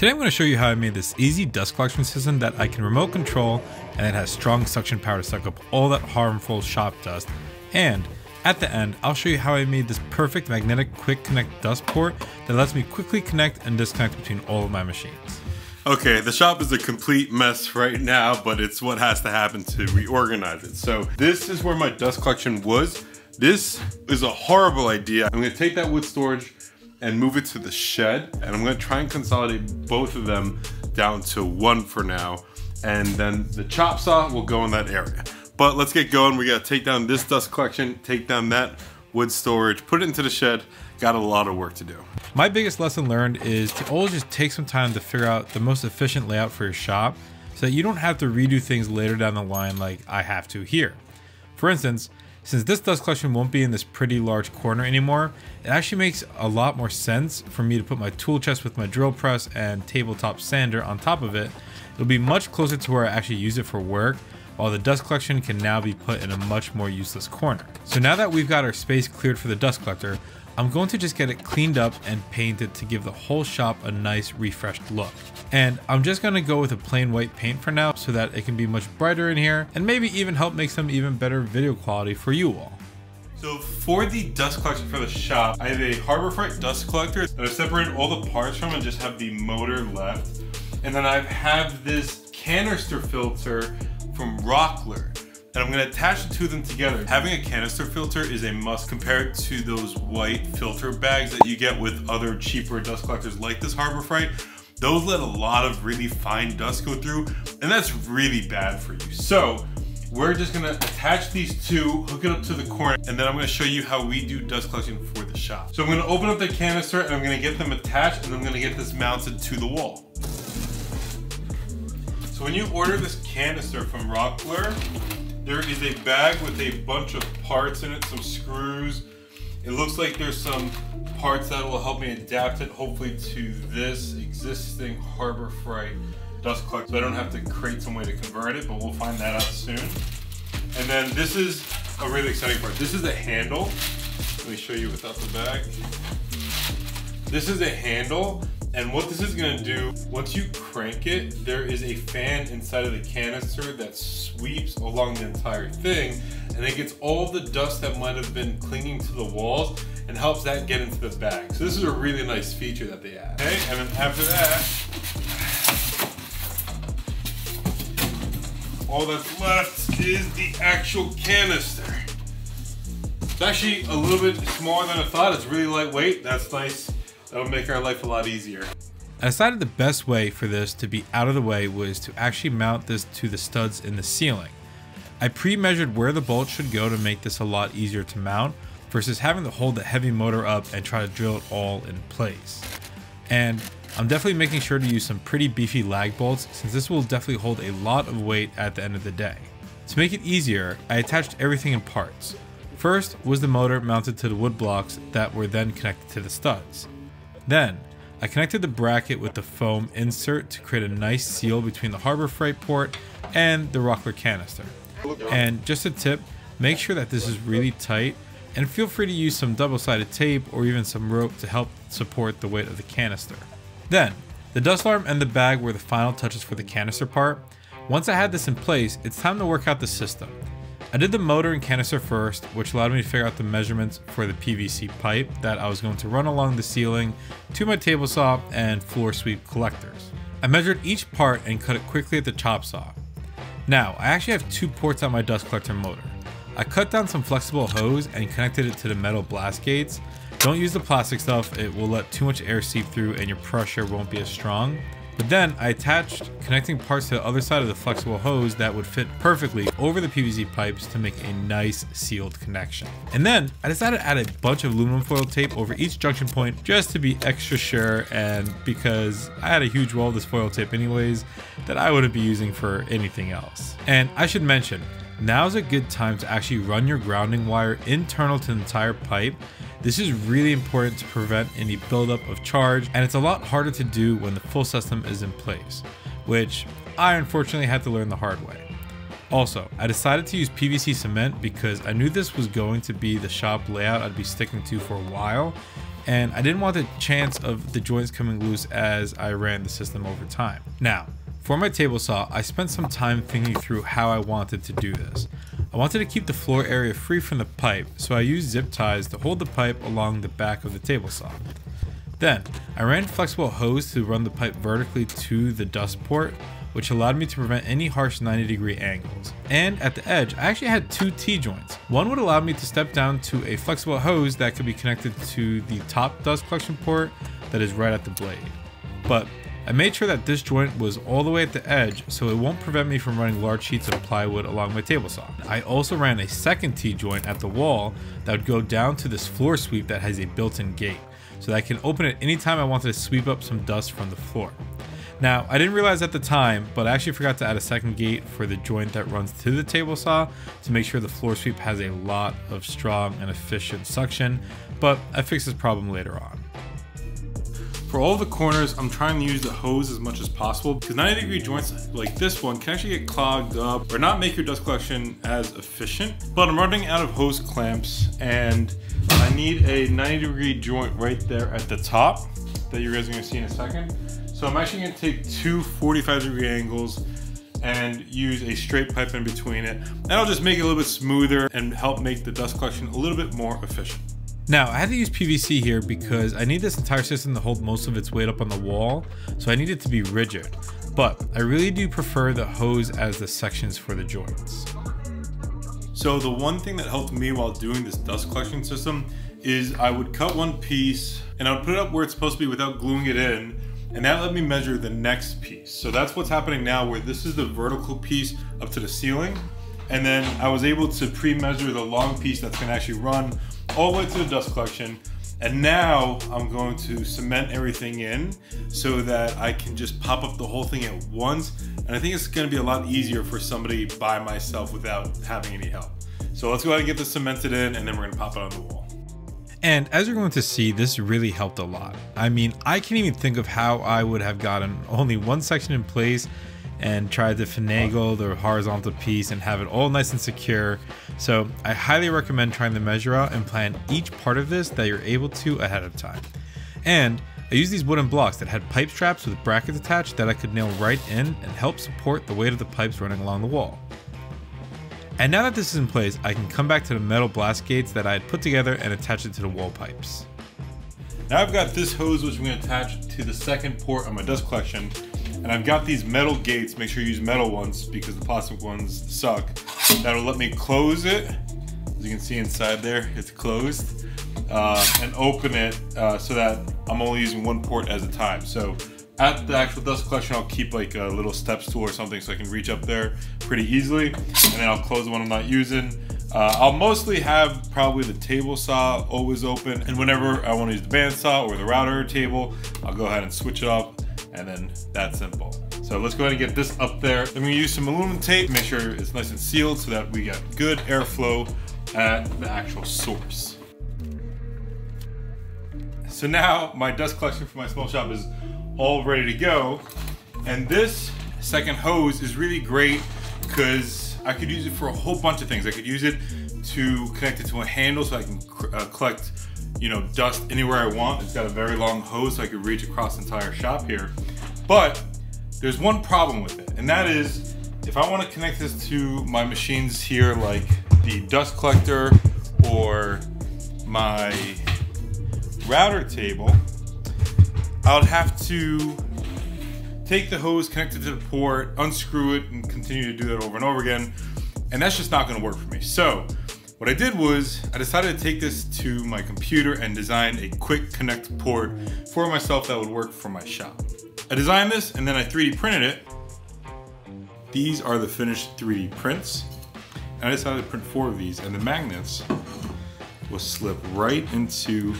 Today I'm going to show you how I made this easy dust collection system that I can remote control, and it has strong suction power to suck up all that harmful shop dust. And at the end, I'll show you how I made this perfect magnetic quick connect dust port that lets me quickly connect and disconnect between all of my machines. Okay, the shop is a complete mess right now, but it's what has to happen to reorganize it. So this is where my dust collection was. This is a horrible idea. I'm gonna take that wood storage and move it to the shed, and I'm gonna try and consolidate both of them down to one for now, and then the chop saw will go in that area. But let's get going. We gotta take down this dust collection, take down that wood storage, put it into the shed. Got a lot of work to do. My biggest lesson learned is to always just take some time to figure out the most efficient layout for your shop so that you don't have to redo things later down the line like I have to here. For instance, since this dust collection won't be in this pretty large corner anymore, it actually makes a lot more sense for me to put my tool chest with my drill press and tabletop sander on top of it. It'll be much closer to where I actually use it for work, while the dust collection can now be put in a much more useless corner. So now that we've got our space cleared for the dust collector, I'm going to just get it cleaned up and painted to give the whole shop a nice refreshed look. And I'm just going to go with a plain white paint for now so that it can be much brighter in here and maybe even help make some even better video quality for you all. So for the dust collection for the shop, I have a Harbor Freight dust collector that I've separated all the parts from and just have the motor left. And then I have this canister filter from Rockler, and I'm gonna attach the two of them together. Having a canister filter is a must compared to those white filter bags that you get with other cheaper dust collectors like this Harbor Freight. Those let a lot of really fine dust go through, and that's really bad for you. So we're just gonna attach these two, hook it up to the corner, and then I'm gonna show you how we do dust collection for the shop. So I'm gonna open up the canister and I'm gonna get them attached, and I'm gonna get this mounted to the wall. So when you order this canister from Rockler, there is a bag with a bunch of parts in it, some screws. It looks like there's some parts that will help me adapt it, hopefully, to this existing Harbor Freight dust collector, so I don't have to create some way to convert it, but we'll find that out soon. And then this is a really exciting part. This is a handle. Let me show you without the bag. This is a handle. And what this is gonna do, once you crank it, there is a fan inside of the canister that sweeps along the entire thing, and it gets all the dust that might have been clinging to the walls and helps that get into the bag. So this is a really nice feature that they add. Okay, and then after that, all that's left is the actual canister. It's actually a little bit smaller than I thought. It's really lightweight. That's nice. That'll make our life a lot easier. I decided the best way for this to be out of the way was to actually mount this to the studs in the ceiling. I pre-measured where the bolts should go to make this a lot easier to mount versus having to hold the heavy motor up and try to drill it all in place. And I'm definitely making sure to use some pretty beefy lag bolts since this will definitely hold a lot of weight at the end of the day. To make it easier, I attached everything in parts. First was the motor mounted to the wood blocks that were then connected to the studs. Then, I connected the bracket with the foam insert to create a nice seal between the Harbor Freight port and the Rockler canister. And just a tip, make sure that this is really tight, and feel free to use some double-sided tape or even some rope to help support the weight of the canister. Then, the dust alarm and the bag were the final touches for the canister part. Once I had this in place, it's time to work out the system. I did the motor and canister first, which allowed me to figure out the measurements for the PVC pipe that I was going to run along the ceiling to my table saw and floor sweep collectors. I measured each part and cut it quickly at the chop saw. Now, I actually have two ports on my dust collector motor. I cut down some flexible hose and connected it to the metal blast gates. Don't use the plastic stuff, it will let too much air seep through and your pressure won't be as strong. But then I attached connecting parts to the other side of the flexible hose that would fit perfectly over the PVC pipes to make a nice sealed connection. And then I decided to add a bunch of aluminum foil tape over each junction point just to be extra sure, and because I had a huge roll of this foil tape anyways that I wouldn't be using for anything else. And I should mention, now's a good time to actually run your grounding wire internal to the entire pipe. This is really important to prevent any buildup of charge, and it's a lot harder to do when the full system is in place, which I unfortunately had to learn the hard way. Also, I decided to use PVC cement because I knew this was going to be the shop layout I'd be sticking to for a while, and I didn't want the chance of the joints coming loose as I ran the system over time. Now, for my table saw, I spent some time thinking through how I wanted to do this. I wanted to keep the floor area free from the pipe, so I used zip ties to hold the pipe along the back of the table saw. Then, I ran flexible hose to run the pipe vertically to the dust port, which allowed me to prevent any harsh 90-degree angles. And at the edge, I actually had two T-joints. One would allow me to step down to a flexible hose that could be connected to the top dust collection port that is right at the blade. But I made sure that this joint was all the way at the edge so it won't prevent me from running large sheets of plywood along my table saw. I also ran a second T-joint at the wall that would go down to this floor sweep that has a built-in gate, so that I can open it anytime I wanted to sweep up some dust from the floor. Now, I didn't realize at the time, but I actually forgot to add a second gate for the joint that runs to the table saw to make sure the floor sweep has a lot of strong and efficient suction, but I fixed this problem later on. For all the corners, I'm trying to use the hose as much as possible because 90-degree joints like this one can actually get clogged up or not make your dust collection as efficient. But I'm running out of hose clamps and I need a 90-degree joint right there at the top that you guys are gonna see in a second. So I'm actually gonna take two 45-degree angles and use a straight pipe in between it. That'll just make it a little bit smoother and help make the dust collection a little bit more efficient. Now, I had to use PVC here because I need this entire system to hold most of its weight up on the wall, so I need it to be rigid. But I really do prefer the hose as the sections for the joints. So the one thing that helped me while doing this dust collection system is I would cut one piece and I would put it up where it's supposed to be without gluing it in, and that let me measure the next piece. So that's what's happening now, where this is the vertical piece up to the ceiling, and then I was able to pre-measure the long piece that's gonna actually run all the way to the dust collection. And now I'm going to cement everything in so that I can just pop up the whole thing at once. And I think it's gonna be a lot easier for somebody by myself without having any help. So let's go ahead and get this cemented in, and then we're gonna pop it on the wall. And as you're going to see, this really helped a lot. I mean, I can't even think of how I would have gotten only one section in place and tried to finagle the horizontal piece and have it all nice and secure. So I highly recommend trying to measure out and plan each part of this that you're able to ahead of time. And I used these wooden blocks that had pipe straps with brackets attached that I could nail right in and help support the weight of the pipes running along the wall. And now that this is in place, I can come back to the metal blast gates that I had put together and attach it to the wall pipes. Now I've got this hose which I'm going to attach to the second port on my dust collection, and I've got these metal gates. Make sure you use metal ones because the plastic ones suck. That'll let me close it. As you can see inside there, it's closed, and open it so that I'm only using one port at a time. So at the actual dust collection, I'll keep like a little step stool or something so I can reach up there pretty easily, and then I'll close the one I'm not using. I'll mostly have probably the table saw always open, and whenever I want to use the bandsaw or the router table, I'll go ahead and switch it off, and then that's simple. So let's go ahead and get this up there. I'm gonna use some aluminum tape, make sure it's nice and sealed so that we get good airflow at the actual source. So now my dust collection for my small shop is all ready to go, and this second hose is really great because I could use it for a whole bunch of things. I could use it to connect it to a handle so I can collect, dust anywhere I want. It's got a very long hose so I could reach across the entire shop here. But there's one problem with it, and that is if I want to connect this to my machines here, like the dust collector or my router table, I would have to take the hose, connect it to the port, unscrew it, and continue to do that over and over again. And that's just not gonna work for me. So what I did was I decided to take this to my computer and design a quick connect port for myself that would work for my shop. I designed this and then I 3D printed it. These are the finished 3D prints. And I decided to print 4 of these, and the magnets will slip right into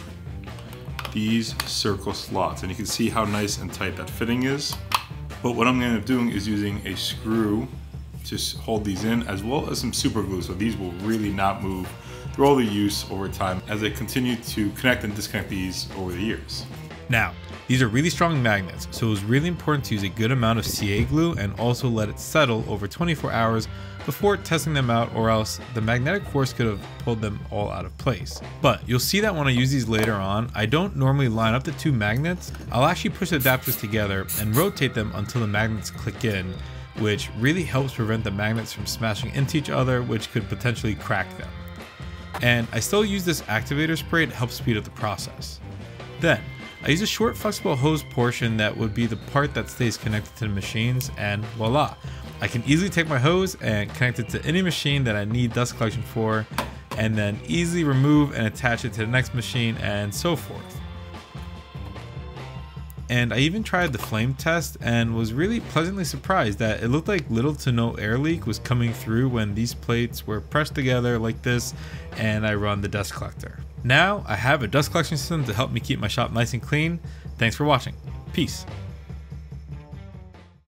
these circle slots, and you can see how nice and tight that fitting is. But what I'm going to end up doing is using a screw to hold these in, as well as some super glue, so these will really not move through all the use over time as I continue to connect and disconnect these over the years. Now, These are really strong magnets, so it was really important to use a good amount of CA glue and also let it settle over 24 hours before testing them out, or else the magnetic force could have pulled them all out of place. But you'll see that when I use these later on, I don't normally line up the two magnets. I'll actually push the adapters together and rotate them until the magnets click in, which really helps prevent the magnets from smashing into each other, which could potentially crack them. And I still use this activator spray to help speed up the process. Then, I use a short flexible hose portion that would be the part that stays connected to the machines, and voila! I can easily take my hose and connect it to any machine that I need dust collection for, and then easily remove and attach it to the next machine, and so forth. And I even tried the flame test and was really pleasantly surprised that it looked like little to no air leak was coming through when these plates were pressed together like this and I run the dust collector. Now I have a dust collection system to help me keep my shop nice and clean. Thanks for watching. Peace.